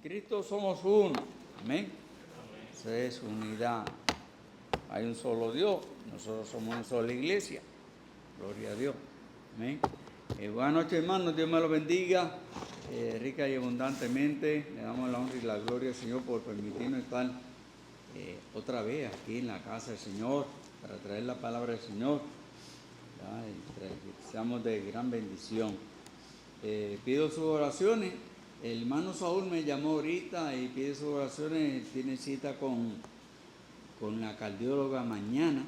Cristo somos uno. Amén. Esa es unidad. Hay un solo Dios. Nosotros somos una sola iglesia. Gloria a Dios. Amén. Buenas noches, hermanos. Dios me los bendiga rica y abundantemente. Le damos la honra y la gloria al Señor por permitirnos estar otra vez aquí en la casa del Señor para traer la palabra del Señor. Que seamos de gran bendición. Pido sus oraciones. El hermano Saúl me llamó ahorita y pide sus oraciones. Tiene cita con la cardióloga mañana,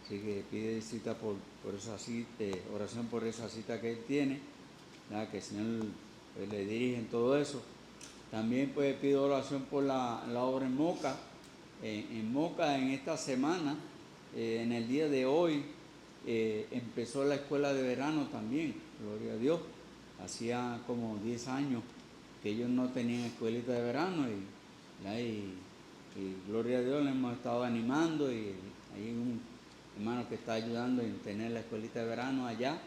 así que pide cita por esa cita, oración por esa cita que él tiene, ¿verdad? Que el Señor pues, le dirige en todo eso. También pues pido oración por la obra en Moca. En Moca en esta semana, en el día de hoy, empezó la escuela de verano también, gloria a Dios. Hacía como 10 años que ellos no tenían escuelita de verano y gloria a Dios le hemos estado animando y hay un hermano que está ayudando en tener la escuelita de verano allá.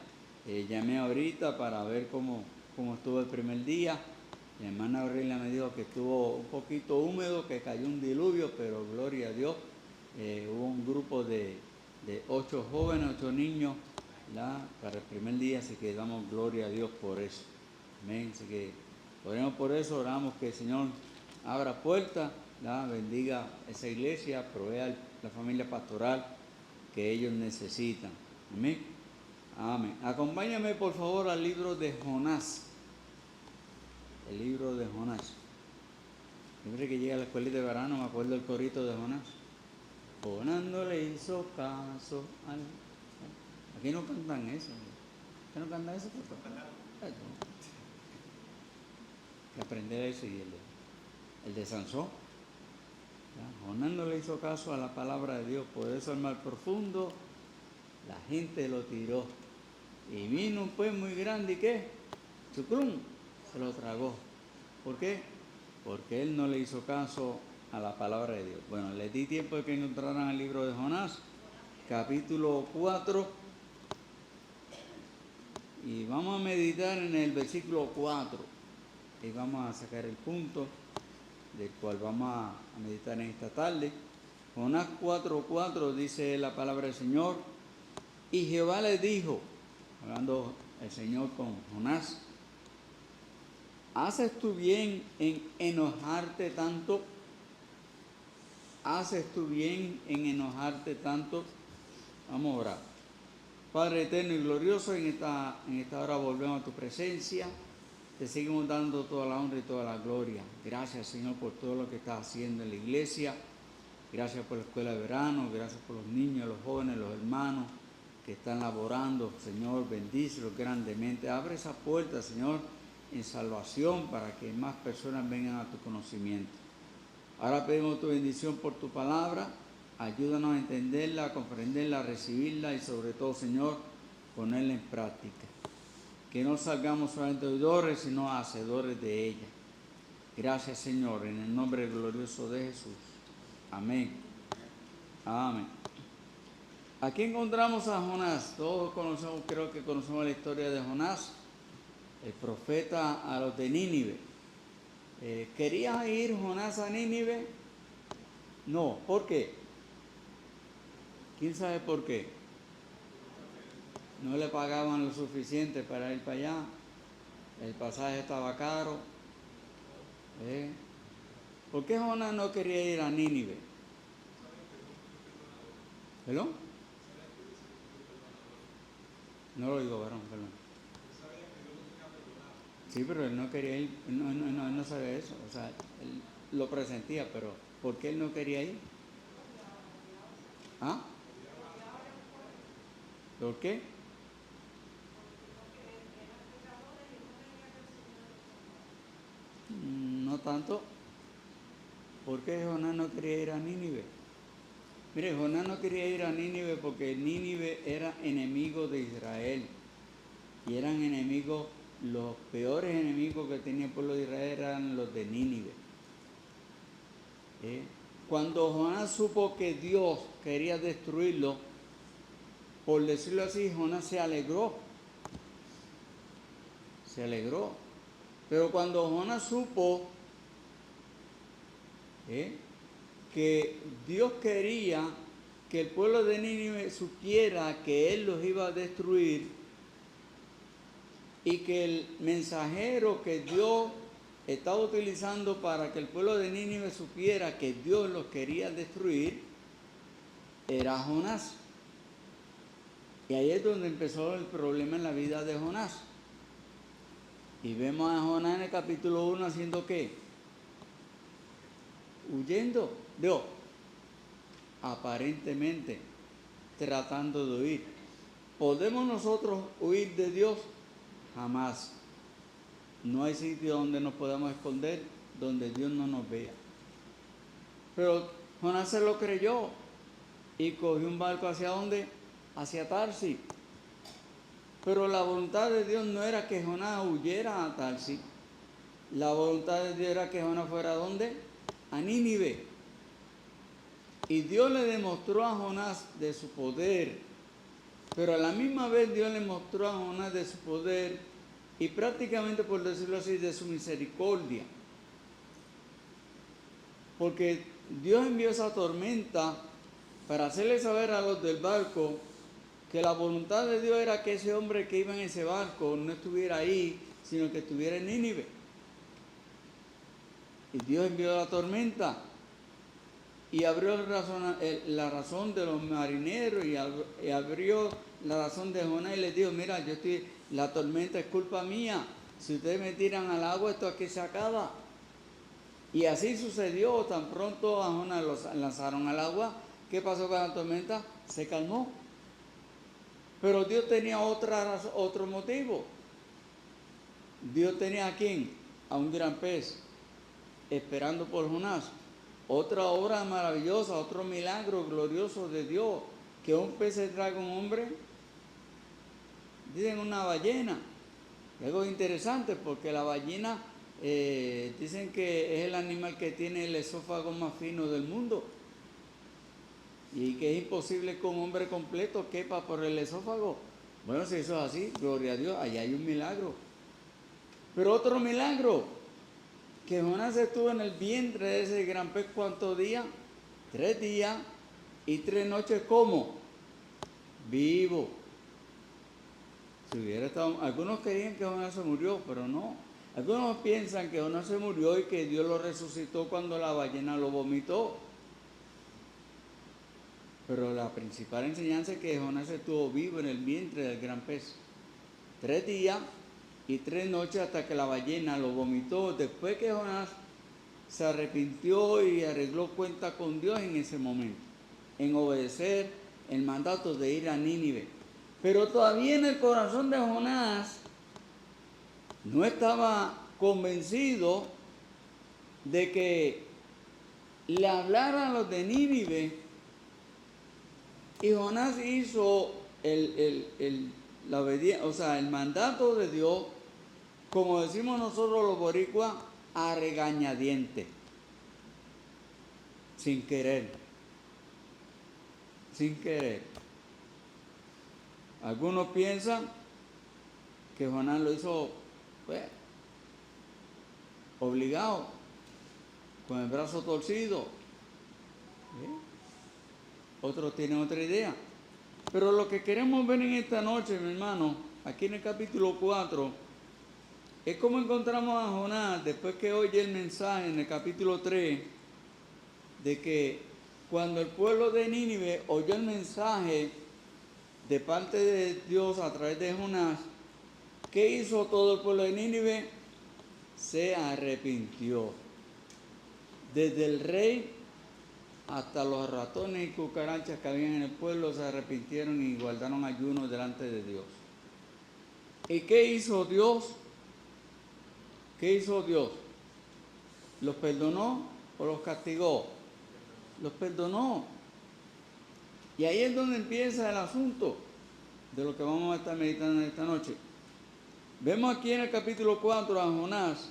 Llamé ahorita para ver cómo estuvo el primer día. Mi hermana Aurelia me dijo que estuvo un poquito húmedo, que cayó un diluvio, pero gloria a Dios. Hubo un grupo de 8 jóvenes, 8 niños, ¿verdad? Para el primer día, así que damos gloria a Dios por eso. Amén. Así que oremos por eso, oramos que el Señor abra puertas, bendiga esa iglesia, provea la familia pastoral que ellos necesitan. Amén. Amén. Acompáñame por favor al libro de Jonás. El libro de Jonás. Siempre que llega a la escuela de verano me acuerdo del corito de Jonás. Jonás no le hizo caso al... Aquí no cantan eso. ¿Qué no cantan eso? Hay que aprender eso y el de Sansón. Jonás no le hizo caso a la palabra de Dios, por eso el mar profundo, la gente lo tiró. Y vino un pez muy grande, ¿y qué? Chucrum, se lo tragó. ¿Por qué? Porque él no le hizo caso a la palabra de Dios. Bueno, les di tiempo de que encontraran el libro de Jonás, capítulo 4, y vamos a meditar en el versículo 4, y vamos a sacar el punto del cual vamos a meditar en esta tarde. Jonás 4:4 dice la palabra del Señor, y Jehová le dijo, hablando el Señor con Jonás, ¿haces tú bien en enojarte tanto? ¿Haces tú bien en enojarte tanto? Vamos a orar. Padre eterno y glorioso, en esta hora volvemos a tu presencia. Te seguimos dando toda la honra y toda la gloria. Gracias, Señor, por todo lo que estás haciendo en la iglesia. Gracias por la escuela de verano. Gracias por los niños, los jóvenes, los hermanos que están laborando. Señor, bendícelos grandemente. Abre esa puerta, Señor, en salvación para que más personas vengan a tu conocimiento. Ahora pedimos tu bendición por tu palabra. Ayúdanos a entenderla, a comprenderla, a recibirla y sobre todo, Señor, ponerla en práctica. Que no salgamos solamente oidores, sino hacedores de ella. Gracias, Señor, en el nombre glorioso de Jesús. Amén. Amén. Aquí encontramos a Jonás. Todos conocemos, creo que conocemos la historia de Jonás, el profeta a los de Nínive. ¿Quería ir Jonás a Nínive? No. ¿Por qué? ¿Quién sabe por qué? No le pagaban lo suficiente para ir para allá. El pasaje estaba caro. ¿Por qué Jonás no quería ir a Nínive? ¿Perdón? No lo digo, varón, perdón. Sí, pero él no quería ir, no sabía eso. O sea, él lo presentía, pero ¿por qué él no quería ir? ¿Ah? ¿Por qué? No tanto. ¿Por qué Jonás no quería ir a Nínive? Mire, Jonás no quería ir a Nínive porque Nínive era enemigo de Israel. Y eran enemigos, los peores enemigos que tenía el pueblo de Israel eran los de Nínive. Cuando Jonás supo que Dios quería destruirlo, por decirlo así, Jonás se alegró. Pero cuando Jonás supo que Dios quería que el pueblo de Nínive supiera que Él los iba a destruir y que el mensajero que Dios estaba utilizando para que el pueblo de Nínive supiera que Dios los quería destruir era Jonás. Y ahí es donde empezó el problema en la vida de Jonás. Y vemos a Jonás en el capítulo 1 haciendo ¿qué? Huyendo. Dios, aparentemente tratando de huir. ¿Podemos nosotros huir de Dios? Jamás. No hay sitio donde nos podamos esconder, donde Dios no nos vea. Pero Jonás se lo creyó y cogió un barco ¿hacia dónde? Hacia Tarsis. Pero la voluntad de Dios no era que Jonás huyera a Tarsis. La voluntad de Dios era que Jonás fuera ¿a dónde? A Nínive. Y Dios le demostró a Jonás de su poder. Pero a la misma vez Dios le mostró a Jonás de su poder y prácticamente, por decirlo así, de su misericordia. Porque Dios envió esa tormenta para hacerle saber a los del barco que la voluntad de Dios era que ese hombre que iba en ese barco no estuviera ahí, sino que estuviera en Nínive. Y Dios envió la tormenta y abrió la razón de los marineros y abrió la razón de Jonás y les dijo, mira, la tormenta es culpa mía, si ustedes me tiran al agua esto aquí se acaba. Y así sucedió, tan pronto a Jonás lo lanzaron al agua. ¿Qué pasó con la tormenta? Se calmó. Pero Dios tenía otro motivo. Dios tenía ¿a quién? A un gran pez esperando por Jonás. Otra obra maravillosa, otro milagro glorioso de Dios, que un pez se traga un hombre, dicen una ballena. Algo interesante porque la ballena dicen que es el animal que tiene el esófago más fino del mundo y que es imposible que un hombre completo quepa por el esófago. Bueno, si eso es así, gloria a Dios, allá hay un milagro. Pero otro milagro, que Jonás estuvo en el vientre de ese gran pez, ¿cuántos días? 3 días y 3 noches, ¿cómo? Vivo. Si hubiera estado, algunos creían que Jonás se murió, pero no. Algunos piensan que Jonás se murió y que Dios lo resucitó cuando la ballena lo vomitó. Pero la principal enseñanza es que Jonás estuvo vivo en el vientre del gran pez. 3 días y 3 noches hasta que la ballena lo vomitó. Después que Jonás se arrepintió y arregló cuenta con Dios en ese momento, en obedecer el mandato de ir a Nínive. Pero todavía en el corazón de Jonás no estaba convencido de que le hablaran a los de Nínive, y Jonás hizo la obediencia, o sea, el mandato de Dios, como decimos nosotros los boricuas, a regañadientes, sin querer. Algunos piensan que Jonás lo hizo, pues, obligado, con el brazo torcido. Otros tienen otra idea. Pero lo que queremos ver en esta noche, mi hermano, aquí en el capítulo 4, es cómo encontramos a Jonás después que oye el mensaje en el capítulo 3, de que cuando el pueblo de Nínive oyó el mensaje de parte de Dios a través de Jonás, ¿qué hizo todo el pueblo de Nínive? Se arrepintió. Desde el rey hasta los ratones y cucarachas que habían en el pueblo se arrepintieron y guardaron ayuno delante de Dios. ¿Y qué hizo Dios? ¿Los perdonó o los castigó? Los perdonó. Y ahí es donde empieza el asunto de lo que vamos a estar meditando esta noche. Vemos aquí en el capítulo 4 a Jonás,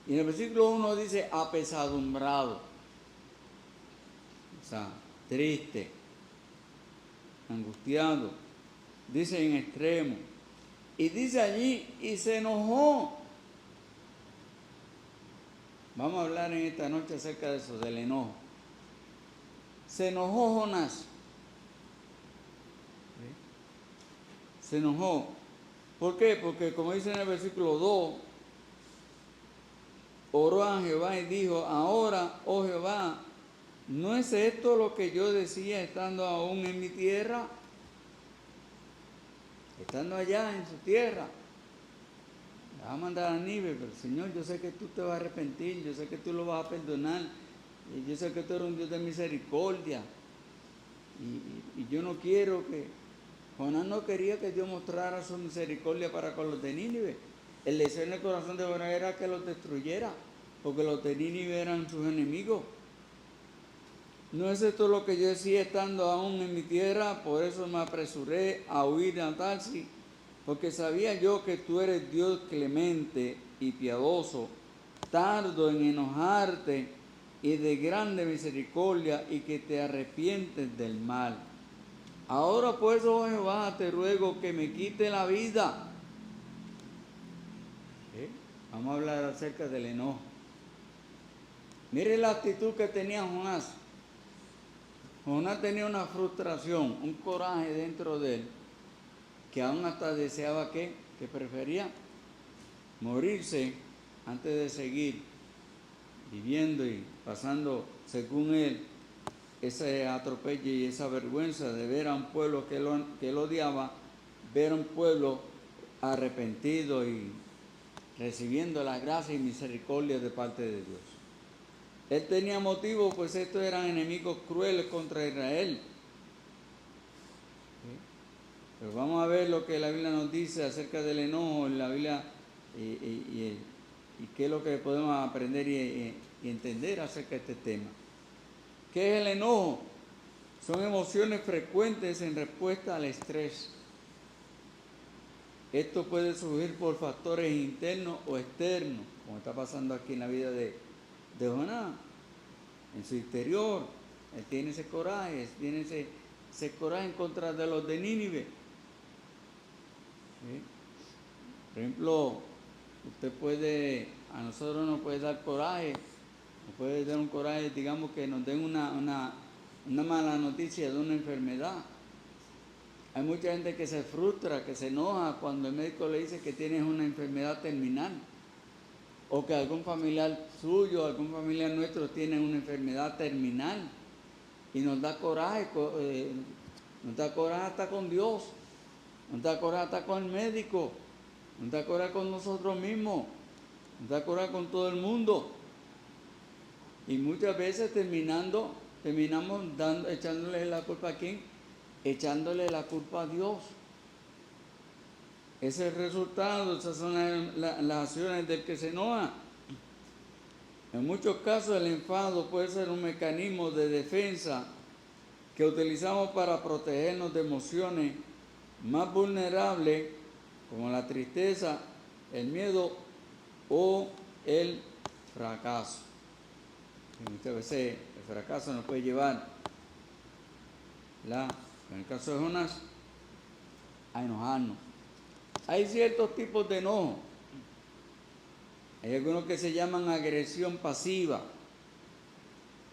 y en el versículo 1 dice apesadumbrado, o sea, triste, angustiado, dice en extremo, y dice allí, y se enojó. Vamos a hablar en esta noche acerca de eso, del enojo. Se enojó Jonás. Se enojó. ¿Por qué? Porque como dice en el versículo 2, oró a Jehová y dijo, ahora, oh Jehová, ¿no es esto lo que yo decía estando aún en mi tierra? Estando allá en su tierra. Va a mandar a Nínive, pero Señor, yo sé que tú te vas a arrepentir, yo sé que tú lo vas a perdonar, y yo sé que tú eres un Dios de misericordia. Y yo no quiero que... Jonás no quería que Dios mostrara su misericordia para con los de Nínive. El deseo en el corazón de Jonás era que los destruyera, porque los de Nínive eran sus enemigos. ¿No es esto lo que yo decía estando aún en mi tierra? Por eso me apresuré a huir a Tarsis, porque sabía yo que tú eres Dios clemente y piadoso, tardo en enojarte y de grande misericordia, y que te arrepientes del mal. Ahora pues, oh Jehová, te ruego que me quite la vida. Vamos a hablar acerca del enojo. Mire la actitud que tenía Jonás. Jonás tenía una frustración, un coraje dentro de él, que aún hasta deseaba que prefería morirse antes de seguir viviendo y pasando, según él, ese atropello y esa vergüenza de ver a un pueblo que él odiaba, ver a un pueblo arrepentido y recibiendo la gracia y misericordia de parte de Dios. Él tenía motivo, pues estos eran enemigos crueles contra Israel. Pero vamos a ver lo que la Biblia nos dice acerca del enojo en la Biblia y qué es lo que podemos aprender y entender acerca de este tema. ¿Qué es el enojo? Son emociones frecuentes en respuesta al estrés. Esto puede surgir por factores internos o externos, como está pasando aquí en la vida de Jonás. En su interior, él tiene ese coraje, tiene ese coraje en contra de los de Nínive. ¿Sí? Por ejemplo, a nosotros nos puede dar coraje, nos puede dar un coraje, digamos que nos den una mala noticia de una enfermedad. Hay mucha gente que se frustra, que se enoja cuando el médico le dice que tienes una enfermedad terminal, o que algún familiar suyo, algún familiar nuestro tiene una enfermedad terminal, y nos da coraje hasta con Dios, nos da coraje hasta con el médico, nos da coraje con nosotros mismos, nos da coraje con todo el mundo. Y muchas veces terminamos echándole la culpa a ¿quién? Echándole la culpa a Dios. Ese es el resultado, esas son las acciones del que se enoja. En muchos casos el enfado puede ser un mecanismo de defensa que utilizamos para protegernos de emociones más vulnerables como la tristeza, el miedo o el fracaso. Y muchas veces el fracaso nos puede llevar, en el caso de Jonás, a enojarnos. Hay ciertos tipos de enojo. Hay algunos que se llaman agresión pasiva.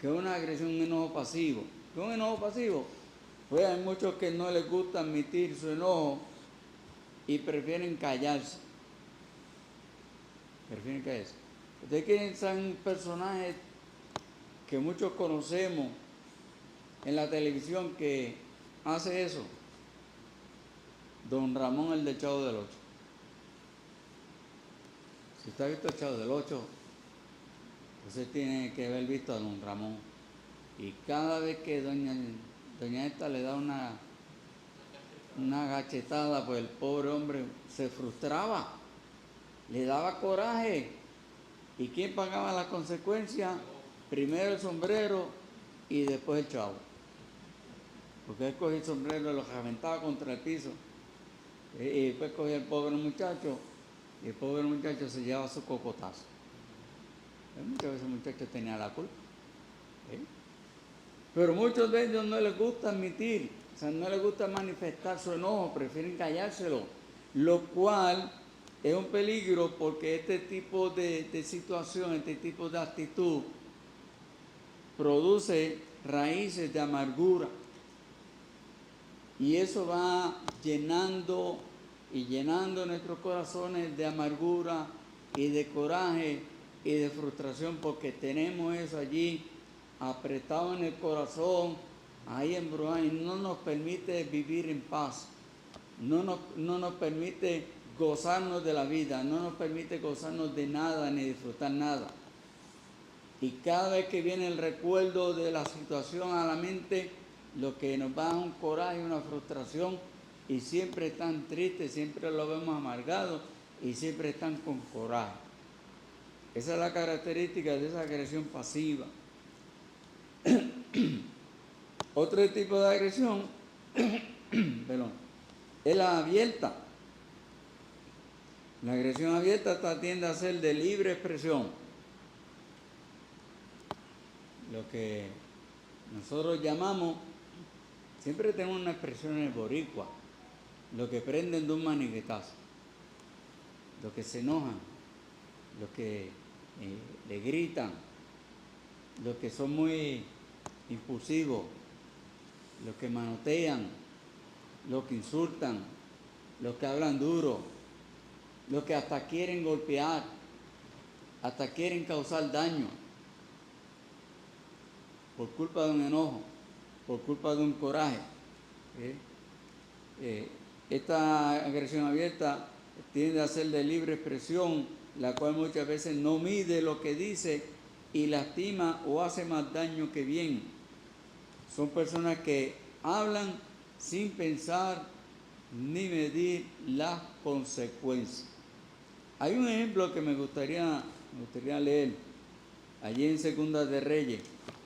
¿Qué es una agresión, un enojo pasivo? ¿Qué es un enojo pasivo? Pues hay muchos que no les gusta admitir su enojo y prefieren callarse. Ustedes quieren saber un personaje que muchos conocemos en la televisión que hace eso. Don Ramón, el del Chavo del Ocho. Si usted ha visto el Chavo del Ocho, usted tiene que haber visto a don Ramón. Y cada vez que doña esta le da una gachetada, pues el pobre hombre se frustraba, le daba coraje. ¿Y quién pagaba las consecuencias? Primero el sombrero y después el chavo. Porque él cogía el sombrero y lo reventaba contra el piso. Y después cogía el pobre muchacho y el pobre muchacho se llevaba su cocotazo. Muchas veces el muchacho tenía la culpa. Pero muchos de ellos no les gusta admitir, no les gusta manifestar su enojo, prefieren callárselo, lo cual es un peligro porque este tipo de situación, este tipo de actitud produce raíces de amargura. Y eso va llenando y llenando nuestros corazones de amargura y de coraje y de frustración porque tenemos eso allí apretado en el corazón, ahí embrujado, y no nos permite vivir en paz, no nos permite gozarnos de la vida, no nos permite gozarnos de nada ni disfrutar nada. Y cada vez que viene el recuerdo de la situación a la mente, lo que nos va a un coraje, una frustración, y siempre están tristes, siempre lo vemos amargado y siempre están con coraje. Esa es la característica de esa agresión pasiva. Otro tipo de agresión perdón, es la abierta. La agresión abierta tiende a ser de libre expresión. Lo que nosotros llamamos, siempre tenemos una expresión en boricua, los que prenden de un maniquetazo, los que se enojan, los que le gritan, los que son muy impulsivos, los que manotean, los que insultan, los que hablan duro, los que hasta quieren golpear, hasta quieren causar daño por culpa de un enojo, por culpa de un coraje. Esta agresión abierta tiende a ser de libre expresión, la cual muchas veces no mide lo que dice y lastima o hace más daño que bien. Son personas que hablan sin pensar ni medir las consecuencias. Hay un ejemplo que me gustaría leer allí en Segunda de Reyes,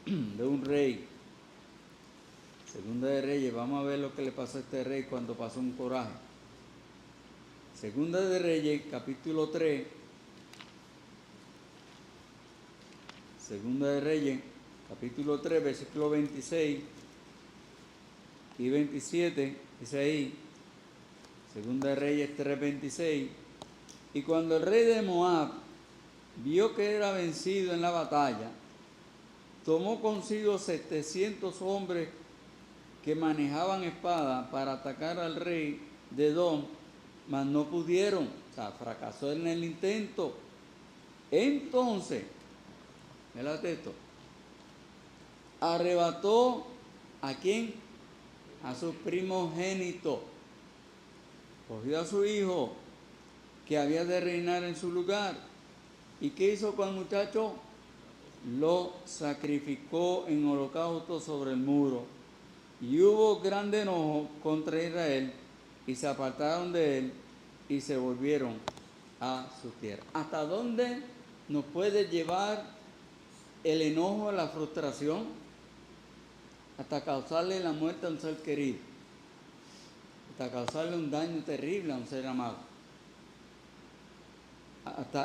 de un rey. Segunda de Reyes, vamos a ver lo que le pasó a este rey cuando pasó un coraje. Segunda de Reyes, capítulo 3. Segunda de Reyes, capítulo 3, versículo 26 y 27, dice ahí, Segunda de Reyes 3, 26. Y cuando el rey de Moab vio que era vencido en la batalla, tomó consigo 700 hombres que manejaban espada para atacar al rey de Edom, mas no pudieron, o sea, fracasó en el intento. Entonces, fíjate esto, arrebató ¿a quién? A su primogénito, cogió a su hijo que había de reinar en su lugar. ¿Y qué hizo con el muchacho? Lo sacrificó en holocausto sobre el muro. Y hubo grande enojo contra Israel, y se apartaron de él, y se volvieron a su tierra. ¿Hasta dónde nos puede llevar el enojo, la frustración? Hasta causarle la muerte a un ser querido, hasta causarle un daño terrible a un ser amado.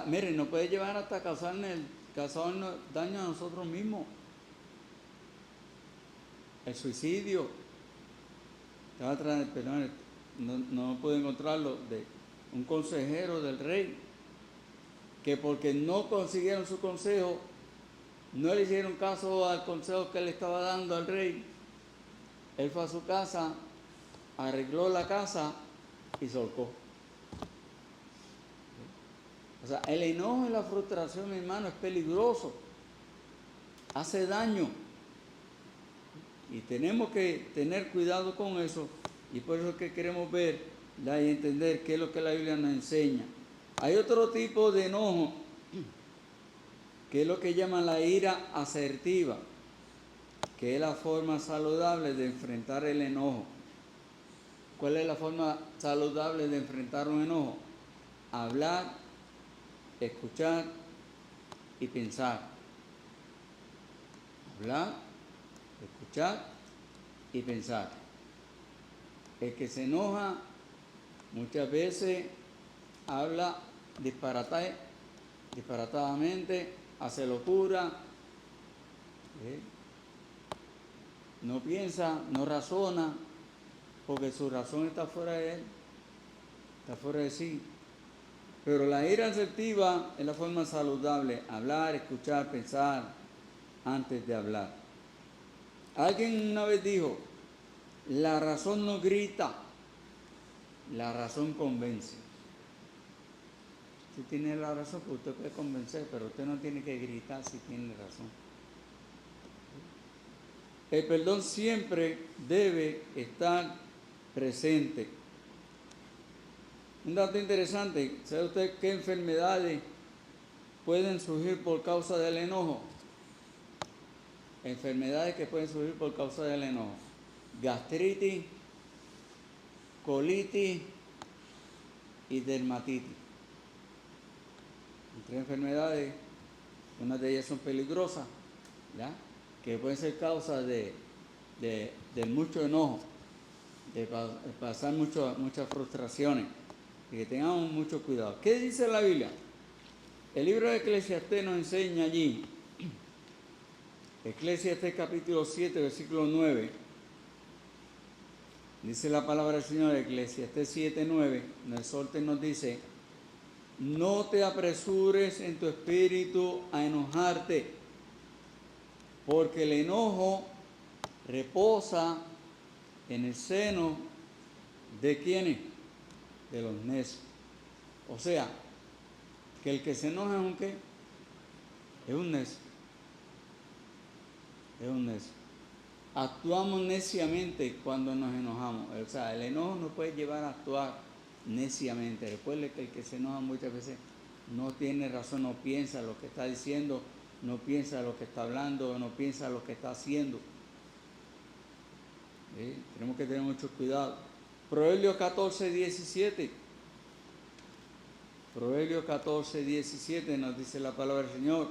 Miren, nos puede llevar hasta causarnos daño a nosotros mismos. El suicidio. Perdón, no puedo encontrarlo, de un consejero del rey, que porque no consiguieron su consejo, no le hicieron caso al consejo que le estaba dando al rey, él fue a su casa, arregló la casa y se ahorcó. O sea, el enojo y la frustración, mi hermano, es peligroso, hace daño. Y tenemos que tener cuidado con eso, y por eso es que queremos ver y entender qué es lo que la Biblia nos enseña. Hay otro tipo de enojo, que es lo que llaman la ira asertiva, que es la forma saludable de enfrentar el enojo. ¿Cuál es la forma saludable de enfrentar un enojo? Hablar, escuchar y pensar. Hablar, escuchar y pensar. El que se enoja muchas veces habla disparatadamente, hace locura, no piensa, no razona, porque su razón está fuera de él, está fuera de sí. Pero la ira asertiva es la forma saludable, hablar, escuchar, pensar antes de hablar. Alguien una vez dijo, la razón no grita, la razón convence. Si tiene la razón, pues usted puede convencer, pero usted no tiene que gritar si tiene razón. El perdón siempre debe estar presente. Un dato interesante, ¿sabe usted qué enfermedades pueden surgir por causa del enojo? Enfermedades que pueden surgir por causa del enojo. Gastritis, colitis y dermatitis. Tres enfermedades, unas de ellas son peligrosas, ¿ya? Que pueden ser causa de mucho enojo, de pasar muchas frustraciones, y que tengamos mucho cuidado. ¿Qué dice la Biblia? El libro de Eclesiastés nos enseña allí, Eclesiastés capítulo 7, versículo 9, dice la palabra del Señor, Eclesiastés 7, 9, nos exhorta y nos dice: no te apresures en tu espíritu a enojarte, porque el enojo reposa en el seno de ¿quiénes? De los necios. O sea, que el que se enoja es un ¿qué? Es un necio. Es un necio. Actuamos neciamente cuando nos enojamos. O sea, el enojo nos puede llevar a actuar neciamente. Recuerde que el que se enoja muchas veces no tiene razón, no piensa lo que está diciendo, no piensa lo que está hablando, no piensa lo que está haciendo. ¿Sí? Tenemos que tener mucho cuidado. Proverbios 14, 17. Proverbios 14, 17 nos dice la palabra del Señor.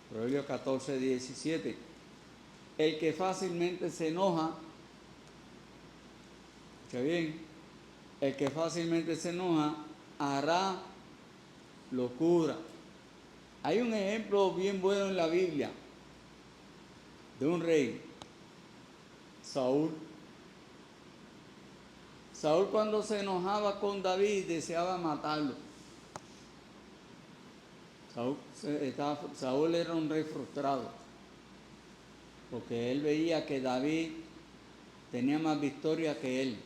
Proverbios 14, 17. El que fácilmente se enoja, escucha bien, el que fácilmente se enoja hará locura. Hay un ejemplo bien bueno en la Biblia de un rey, Saúl. Saúl, cuando se enojaba con David, deseaba matarlo. Saúl era un rey frustrado, porque él veía que David tenía más victoria que él.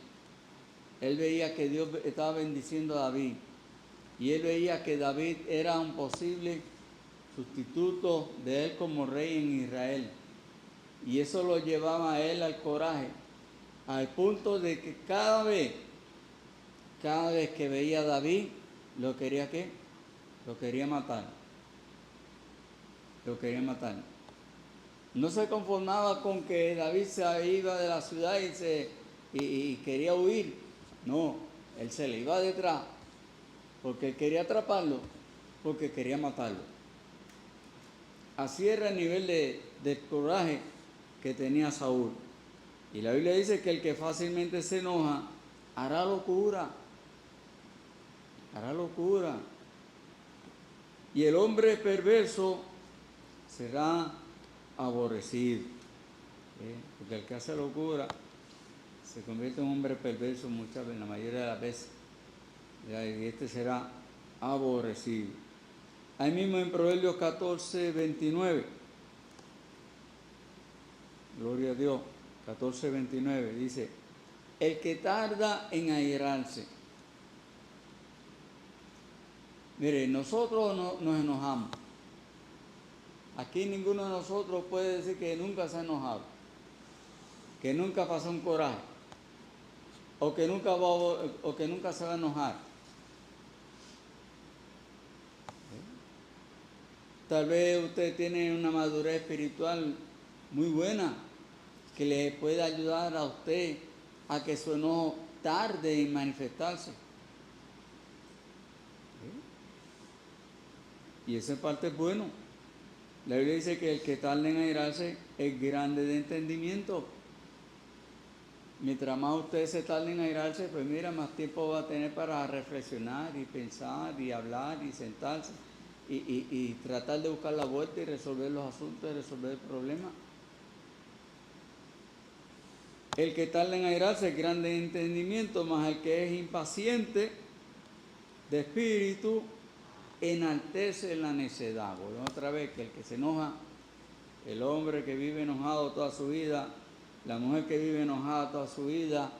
Él veía que Dios estaba bendiciendo a David, y él veía que David era un posible sustituto de él como rey en Israel. Y eso lo llevaba a él al coraje, al punto de que cada vez que veía a David, lo quería ¿qué? Lo quería matar. Lo quería matar. No se conformaba con que David se iba de la ciudad y quería huir. No, él se le iba detrás porque quería atraparlo, porque quería matarlo. Así era el nivel de coraje que tenía Saúl. Y la Biblia dice que el que fácilmente se enoja hará locura. Hará locura. Y el hombre perverso será aborrecido. Porque el que hace locura se convierte en un hombre perverso muchas veces, la mayoría de las veces. Y este será aborrecido. Ahí mismo en Proverbios 14, 29. Gloria a Dios. 14, 29 dice: el que tarda en airarse. Mire, nosotros nos enojamos. Aquí ninguno de nosotros puede decir que nunca se ha enojado, que nunca pasó un coraje, o que nunca se va a enojar. Tal vez usted tiene una madurez espiritual muy buena que le puede ayudar a usted a que su enojo tarde en manifestarse. Y esa parte es bueno. La Biblia dice que el que tarda en airarse es grande de entendimiento. Mientras más usted se tarde en airarse, pues mira, más tiempo va a tener para reflexionar y pensar y hablar y sentarse y tratar de buscar la vuelta y resolver los asuntos y resolver el problema. El que tarda en airarse es grande de entendimiento, más el que es impaciente de espíritu enaltece la necedad. Volvemos otra vez que el que se enoja, el hombre que vive enojado toda su vida, la mujer que vive enojada toda su vida,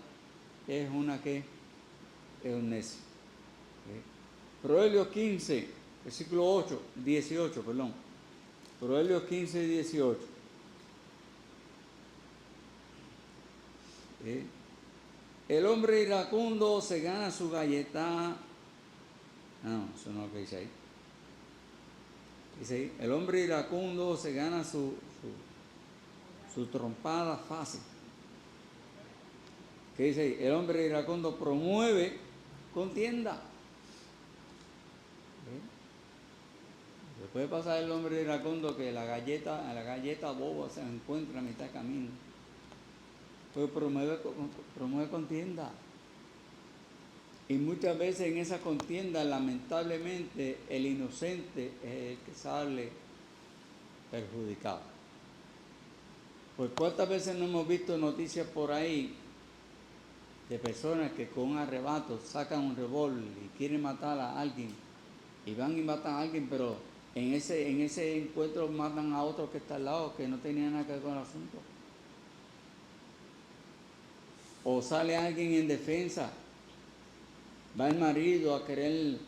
es una que es un necio. Proverbios 15, versículo 18, perdón. Proverbios 15 y 18. El hombre iracundo se gana su galleta. No, eso no es lo que dice ahí. Dice ahí, el hombre iracundo se gana su trompada fácil. ¿Qué dice ahí? El hombre iracundo promueve contienda. Le puede pasar el hombre iracundo que la galleta boba se encuentra a mitad de camino. Pues promueve contienda. Y muchas veces en esa contienda, lamentablemente, el inocente es el que sale perjudicado. Pues cuántas veces no hemos visto noticias por ahí de personas que con un arrebato sacan un revólver y quieren matar a alguien y van y matan a alguien, pero en ese encuentro matan a otro que está al lado que no tenía nada que ver con el asunto. O sale alguien en defensa, va el marido a querer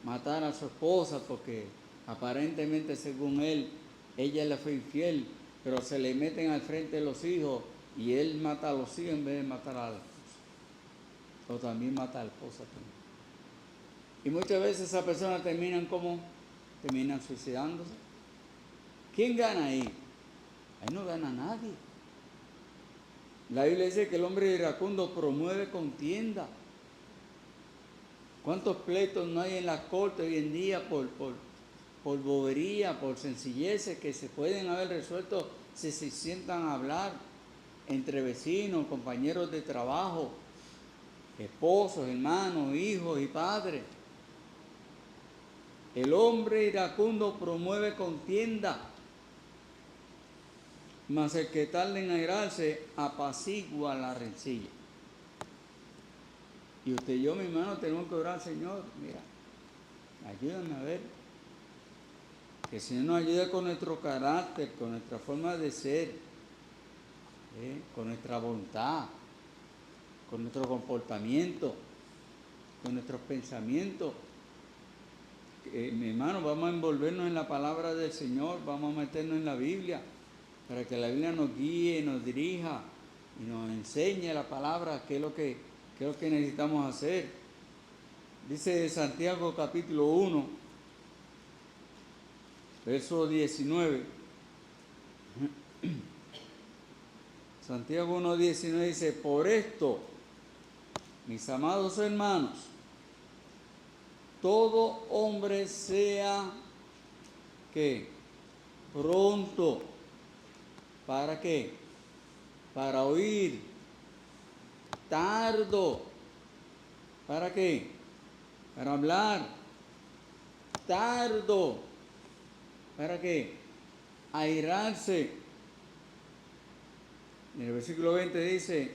matar a su esposa porque aparentemente según él, ella le fue infiel, pero se le meten al frente los hijos y él mata a los hijos en vez de matar a la esposa. O también mata a la esposa también. Y muchas veces esas personas terminan suicidándose. ¿Quién gana ahí? Ahí no gana nadie. La Biblia dice que el hombre iracundo promueve contienda. ¿Cuántos pleitos no hay en las cortes hoy en día por bobería, por sencilleces que se pueden haber resuelto si se sientan a hablar entre vecinos, compañeros de trabajo, esposos, hermanos, hijos y padres? El hombre iracundo promueve contienda, mas el que tarda en airarse apacigua la rencilla. Y usted y yo, mi hermano, tenemos que orar al Señor. Mira, ayúdame a ver. Que el Señor nos ayude con nuestro carácter, con nuestra forma de ser, con nuestra voluntad, con nuestro comportamiento, con nuestros pensamientos. Mi hermano, vamos a envolvernos en la palabra del Señor, vamos a meternos en la Biblia, para que la Biblia nos guíe, nos dirija y nos enseñe la palabra, qué es lo que necesitamos hacer. Dice Santiago capítulo 1, verso 19. Santiago 1:19 dice: por esto, mis amados hermanos, todo hombre sea que pronto, ¿para qué? Para oír, tardo, ¿para qué? Para hablar, tardo, ¿para qué? Airarse. En el versículo 20 dice: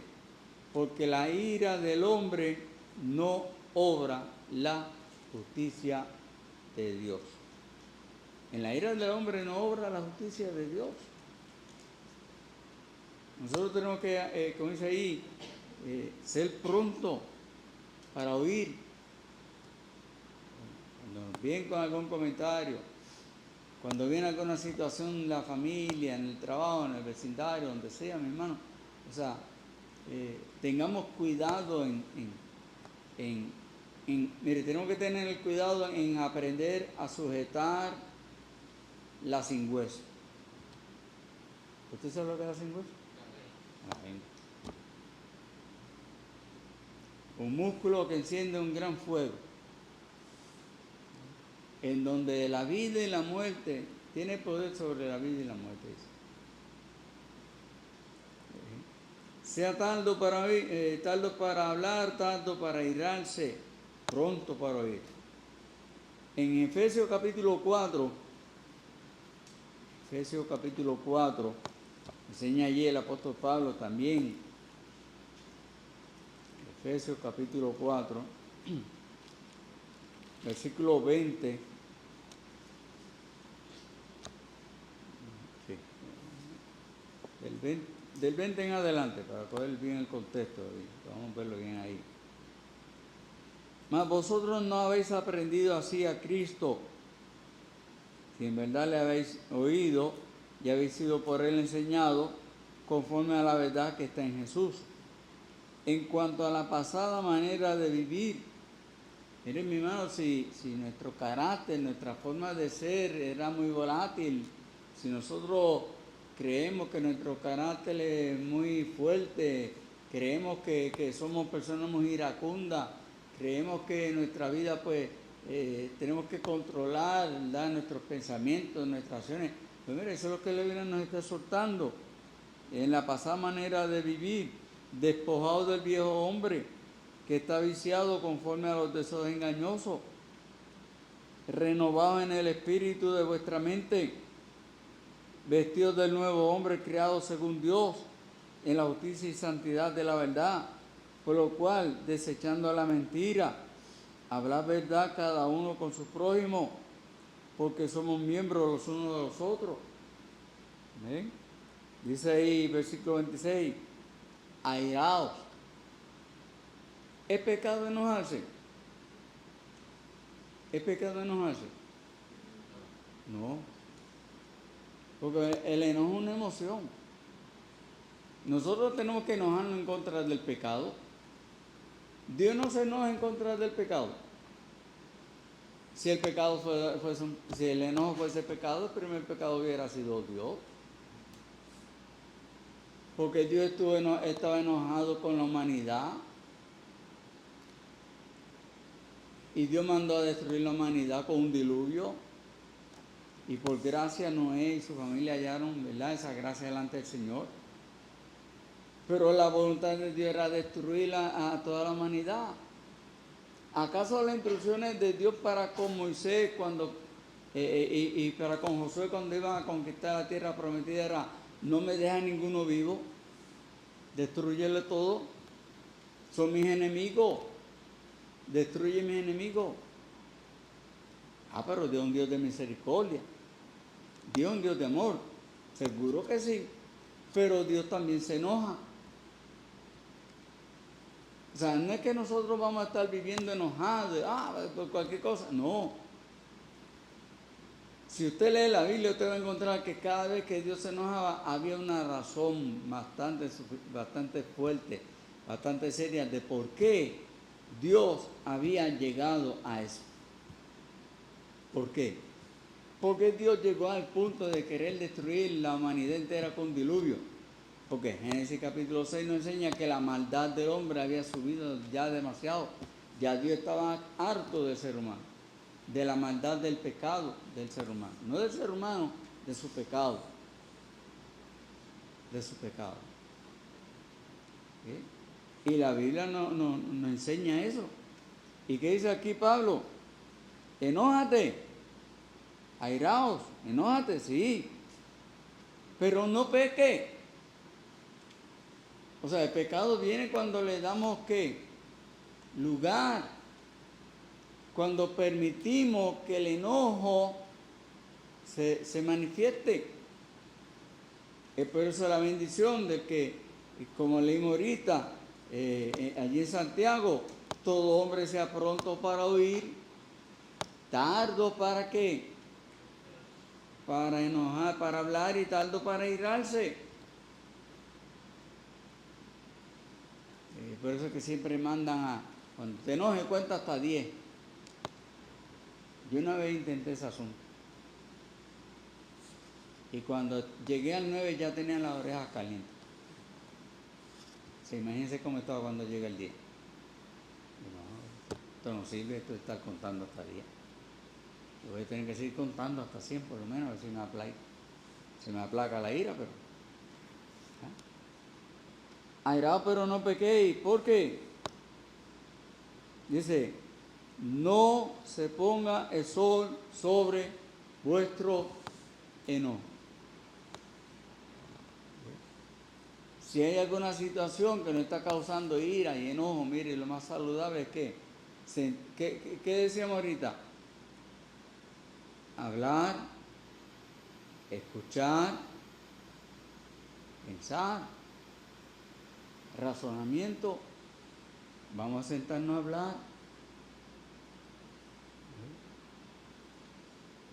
porque la ira del hombre no obra la justicia de Dios. En la ira del hombre no obra la justicia de Dios. Nosotros tenemos que, como dice ahí, ser pronto para oír. Cuando nos vienen con algún comentario, cuando viene alguna situación en la familia, en el trabajo, en el vecindario, donde sea, mi hermano, o sea, tengamos cuidado mire, tenemos que tener el cuidado en aprender a sujetar la sin hueso. ¿Usted sabe lo que es la sin hueso? Un músculo que enciende un gran fuego, en donde la vida y la muerte tiene poder sobre la vida y la muerte. Sea tardo para oír, tardo para hablar, tardo para airarse, pronto para oír. En Efesios capítulo 4, enseña allí el apóstol Pablo también. Efesios capítulo 4. versículo 20. Sí. Del 20 en adelante, para coger bien el contexto, vamos a verlo bien ahí. Mas vosotros no habéis aprendido así a Cristo, si en verdad le habéis oído y habéis sido por él enseñado, conforme a la verdad que está en Jesús. En cuanto a la pasada manera de vivir, miren mi hermano, si nuestro carácter, nuestra forma de ser era muy volátil, si nosotros creemos que nuestro carácter es muy fuerte, creemos que somos personas muy iracundas, creemos que en nuestra vida pues tenemos que controlar, ¿verdad?, nuestros pensamientos, nuestras acciones, pues mire, eso es lo que la Biblia nos está soltando. En la pasada manera de vivir, despojado del viejo hombre que está viciado conforme a los deseos engañosos, renovado en el espíritu de vuestra mente, vestidos del nuevo hombre creado según Dios, en la justicia y santidad de la verdad, por lo cual, desechando la mentira, hablad verdad cada uno con su prójimo, porque somos miembros los unos de los otros. ¿Ven? Dice ahí, versículo 26, airaos. ¿Es pecado enojarse? ¿Es pecado enojarse? No, porque el enojo es una emoción. Nosotros tenemos que enojarnos en contra del pecado. Dios no se enoja en contra del pecado. Si el pecado si el enojo fuese pecado, el primer pecado hubiera sido Dios. Porque Dios estaba enojado con la humanidad. Y Dios mandó a destruir la humanidad con un diluvio. Y por gracia Noé y su familia hallaron, ¿verdad?, esa gracia delante del Señor. Pero la voluntad de Dios era destruir a toda la humanidad. ¿Acaso las instrucciones de Dios para con Moisés y para con Josué cuando iban a conquistar la tierra prometida era: no me deja ninguno vivo, destruyele todo, son mis enemigos, destruye mis enemigos? Pero Dios es un Dios de misericordia, Dios es un Dios de amor, seguro que sí, pero Dios también se enoja. O sea, no es que nosotros vamos a estar viviendo enojados, por cualquier cosa, no. Si usted lee la Biblia, usted va a encontrar que cada vez que Dios se enojaba, había una razón bastante fuerte, bastante seria de por qué Dios había llegado a eso. ¿Por qué? Porque Dios llegó al punto de querer destruir la humanidad entera con diluvio. Porque Génesis capítulo 6 nos enseña que la maldad del hombre había subido ya demasiado. Ya Dios estaba harto del ser humano, de la maldad del pecado del ser humano. No del ser humano, de su pecado. De su pecado. ¿Sí? Y la Biblia nos enseña eso. ¿Y qué dice aquí Pablo? Enójate, airaos, enójate, sí, pero no peque. O sea, el pecado viene cuando le damos ¿qué? Lugar. Cuando permitimos que el enojo se manifieste. Es por eso la bendición de que, como leímos ahorita, allí en Santiago, todo hombre sea pronto para oír, tardo para qué, para enojar, para hablar, y tardo para irarse. Por eso es que siempre mandan cuando te enojes cuenta hasta 10. Yo una vez intenté ese asunto. Y cuando llegué al 9 ya tenía las orejas calientes. Imagínense cómo estaba cuando llega el 10. No, esto no sirve, esto de estar contando hasta 10. Yo voy a tener que seguir contando hasta 100 por lo menos, a ver si me aplaca la ira, pero... Airado pero no pequéis, ¿por qué? Dice, no se ponga el sol sobre vuestro enojo. Si hay alguna situación que nos está causando ira y enojo, mire, lo más saludable es que ¿Qué decíamos ahorita? Hablar, escuchar, pensar, razonamiento. Vamos a sentarnos a hablar.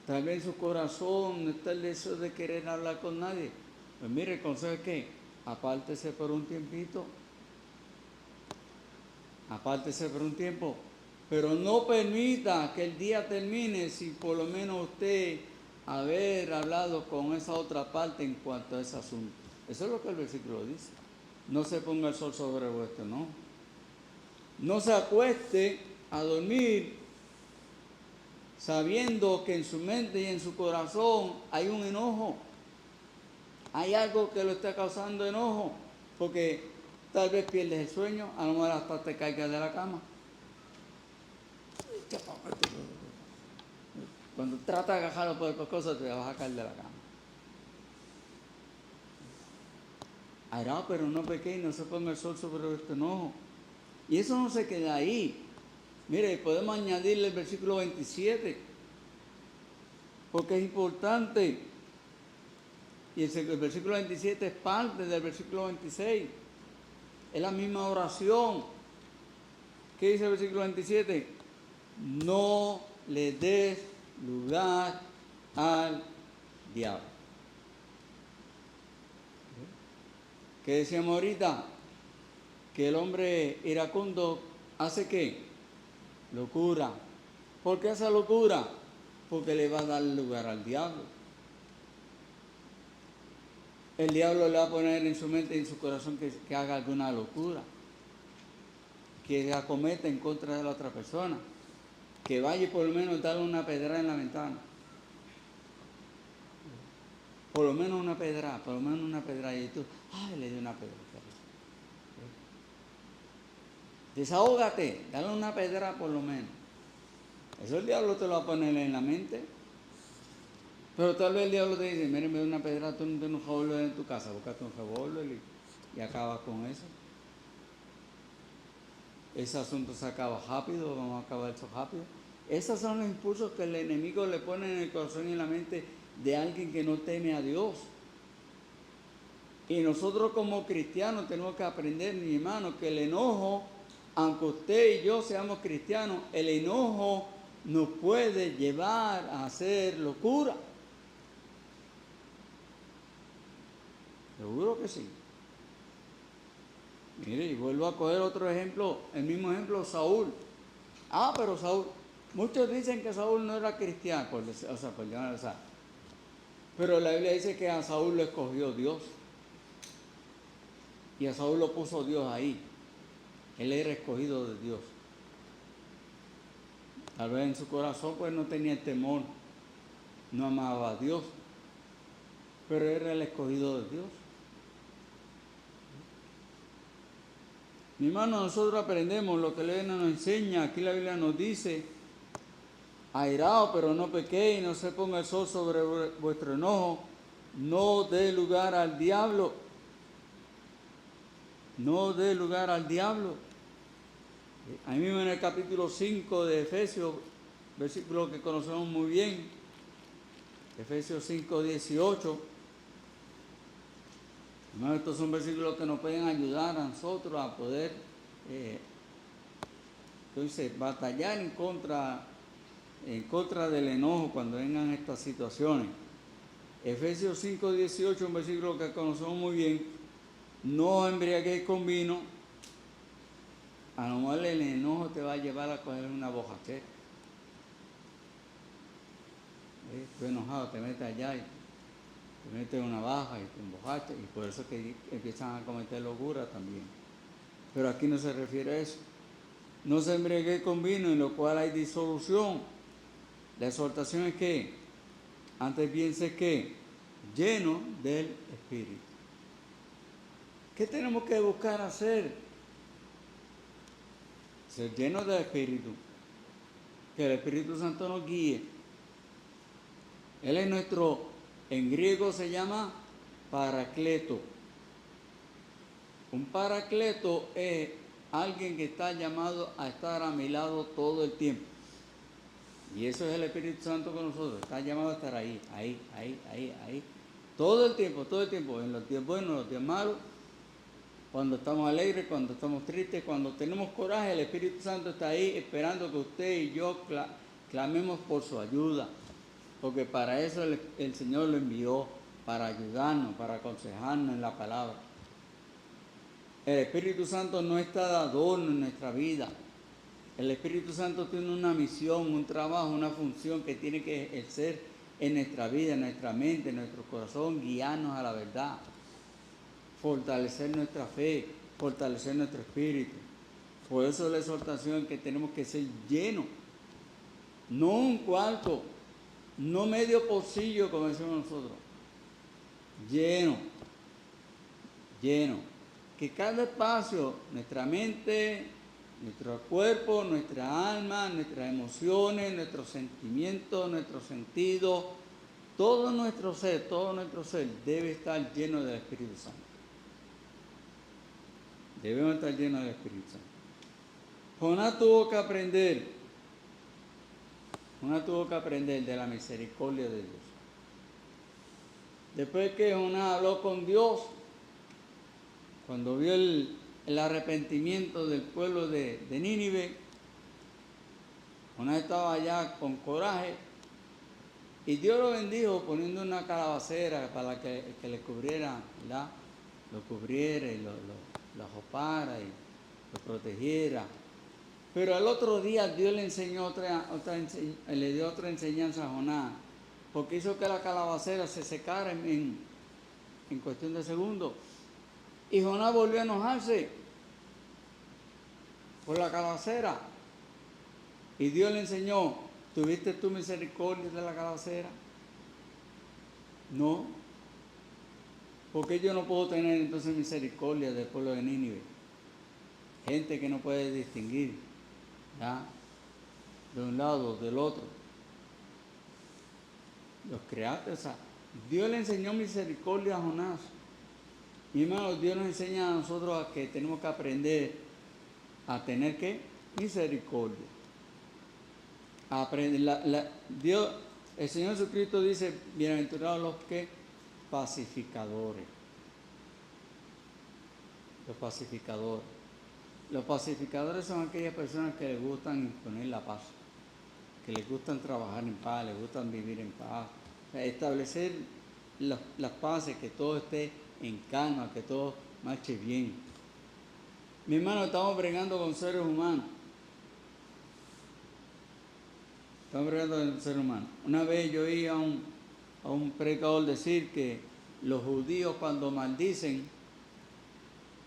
Tal vez en su corazón no está el deseo de querer hablar con nadie. Pues mire, el consejo es que apártese por un tiempito. Apártese por un tiempo. Pero no permita que el día termine sin por lo menos usted haber hablado con esa otra parte en cuanto a ese asunto. Eso es lo que el versículo dice. No se ponga el sol sobre vuestro, no. No se acueste a dormir sabiendo que en su mente y en su corazón hay un enojo. Hay algo que lo está causando enojo. Porque tal vez pierdes el sueño, a lo mejor hasta te caigas de la cama. Cuando trata de agajarlo por cualquier cosa, te vas a caer de la cama. Hará, pero no pequé y no se ponga el sol sobre este enojo. Y eso no se queda ahí. Mire, podemos añadirle el versículo 27, porque es importante. Y el versículo 27 es parte del versículo 26. Es la misma oración. ¿Qué dice el versículo 27? No le des lugar al diablo. ¿Qué decíamos ahorita? Que el hombre iracundo hace ¿qué? Locura. ¿Por qué hace locura? Porque le va a dar lugar al diablo. El diablo le va a poner en su mente y en su corazón que haga alguna locura, que acometa en contra de la otra persona, que vaya y por lo menos darle una pedrada en la ventana. Por lo menos una pedrada, y tú, ay, le di una pedrada. Desahógate, dale una pedrada por lo menos. Eso el diablo te lo va a poner en la mente. Pero tal vez el diablo te dice, miren, me da una pedrada, tú no tienes un revólver en tu casa, búscate un revólver y acabas con eso. Ese asunto se acaba rápido, vamos a acabar eso rápido. Esos son los impulsos que el enemigo le pone en el corazón y en la mente de alguien que no teme a Dios. Y nosotros como cristianos tenemos que aprender, mi hermano, que el enojo, aunque usted y yo seamos cristianos, el enojo nos puede llevar a hacer locura. Seguro que sí. Mire, y vuelvo a coger otro ejemplo, el mismo ejemplo, Saúl. Pero Saúl, muchos dicen que Saúl no era cristiano, pero la Biblia dice que a Saúl lo escogió Dios. Y a Saúl lo puso Dios ahí. Él era escogido de Dios. Tal vez en su corazón pues no tenía el temor, no amaba a Dios, pero era el escogido de Dios. Mi hermano, nosotros aprendemos lo que la Biblia nos enseña. Aquí la Biblia nos dice, airaos, pero no pequéis, no se ponga el sol sobre vuestro enojo, no dé lugar al diablo. No dé lugar al diablo. Ahí mismo en el capítulo 5 de Efesios, versículo que conocemos muy bien, Efesios 5, 18. Hermano, estos son versículos que nos pueden ayudar a nosotros a poder batallar en contra del enojo cuando vengan estas situaciones. Efesios 5, 18, un versículo que conocemos muy bien. No os embriaguéis con vino. A lo mejor el enojo te va a llevar a coger una bojachera. Tú enojado, te metes allá y te metes una baja y te emborrachas, y por eso que empiezan a cometer locura también. Pero aquí no se refiere a eso. No se embriaguéis con vino, en lo cual hay disolución. La exhortación es que, antes piense que, lleno del Espíritu. ¿Qué tenemos que buscar hacer? Ser lleno del Espíritu. Que el Espíritu Santo nos guíe. Él es nuestro, en griego se llama paracleto. Un paracleto es alguien que está llamado a estar a mi lado todo el tiempo. Y eso es el Espíritu Santo con nosotros. Está llamado a estar ahí. Todo el tiempo. En los días buenos, en los días malos. Cuando estamos alegres, cuando estamos tristes, cuando tenemos coraje, el Espíritu Santo está ahí esperando que usted y yo clamemos por su ayuda. Porque para eso el Señor lo envió, para ayudarnos, para aconsejarnos en la palabra. El Espíritu Santo no está de adorno en nuestra vida. El Espíritu Santo tiene una misión, un trabajo, una función que tiene que ejercer en nuestra vida, en nuestra mente, en nuestro corazón, guiarnos a la verdad, fortalecer nuestra fe, fortalecer nuestro espíritu. Por eso la exhortación es que tenemos que ser llenos, no un cuarto, no medio pocillo como decimos nosotros, lleno. Que cada espacio, nuestra mente, nuestro cuerpo, nuestra alma, nuestras emociones, nuestros sentimientos, nuestros sentidos, todo nuestro ser debe estar lleno del Espíritu Santo. Debemos estar llenos del Espíritu Santo. Jonás tuvo que aprender de la misericordia de Dios. Después que Jonás habló con Dios, cuando vio el arrepentimiento del pueblo de Nínive, Jonás estaba allá con coraje y Dios lo bendijo poniendo una calabacera para que le cubriera, ¿verdad? Lo cubriera y lo arropara y lo protegiera. Pero al otro día Dios le enseñó le dio otra enseñanza a Jonás, porque hizo que la calabacera se secara en cuestión de segundos. Y Jonás volvió a enojarse por la calabacera. Y Dios le enseñó, ¿tuviste tú misericordia de la calabacera? No. Porque yo no puedo tener entonces misericordia del pueblo de Nínive. Gente que no puede distinguir, ¿ya? De un lado, del otro. Los creaste, o sea, Dios le enseñó misericordia a Jonás. Mi hermano, Dios nos enseña a nosotros a que tenemos que aprender a tener ¿qué? Misericordia. Dios, el Señor Jesucristo dice, bienaventurados los que pacificadores. Los pacificadores. Los pacificadores son aquellas personas que les gustan imponer la paz, que les gustan trabajar en paz, les gustan vivir en paz, establecer las paces, que todo esté en calma, que todo marche bien. Mi hermano, estamos bregando con seres humanos. Una vez yo oí a un predicador decir que los judíos cuando maldicen,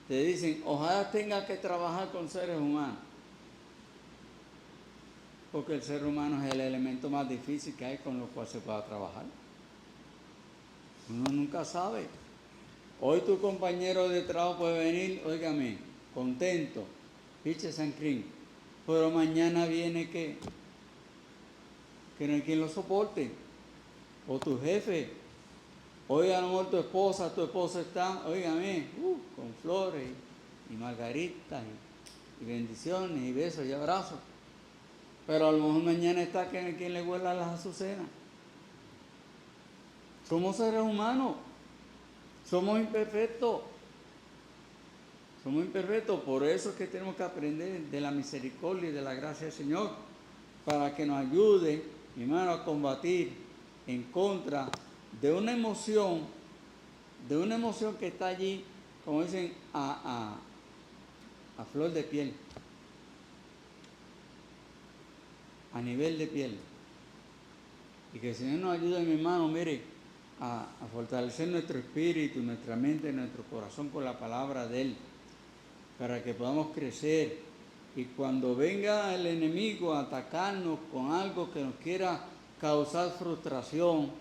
te dicen, ojalá tenga que trabajar con seres humanos. Porque el ser humano es el elemento más difícil que hay con lo cual se pueda trabajar. Uno nunca sabe. Hoy tu compañero de trabajo puede venir, óigame, contento, piche San Crin, pero mañana viene que no hay quien lo soporte. O tu jefe, hoy a lo mejor tu esposo está, óigame, con flores y margaritas y bendiciones y besos y abrazos. Pero a lo mejor mañana está que no hay quien le huela las azucenas. Somos seres humanos. Somos imperfectos, por eso es que tenemos que aprender de la misericordia y de la gracia del Señor, para que nos ayude, mi hermano, a combatir en contra de una emoción que está allí, como dicen, a flor de piel, a nivel de piel. Y que el Señor nos ayude, mi hermano, mire, a fortalecer nuestro espíritu, nuestra mente, nuestro corazón con la palabra de Él, para que podamos crecer. Y cuando venga el enemigo a atacarnos con algo que nos quiera causar frustración,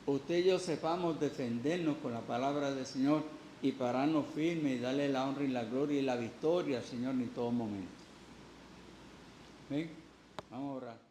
usted y yo sepamos defendernos con la palabra del Señor y pararnos firmes y darle la honra y la gloria y la victoria al Señor en todo momento. ¿Ven? Vamos a orar.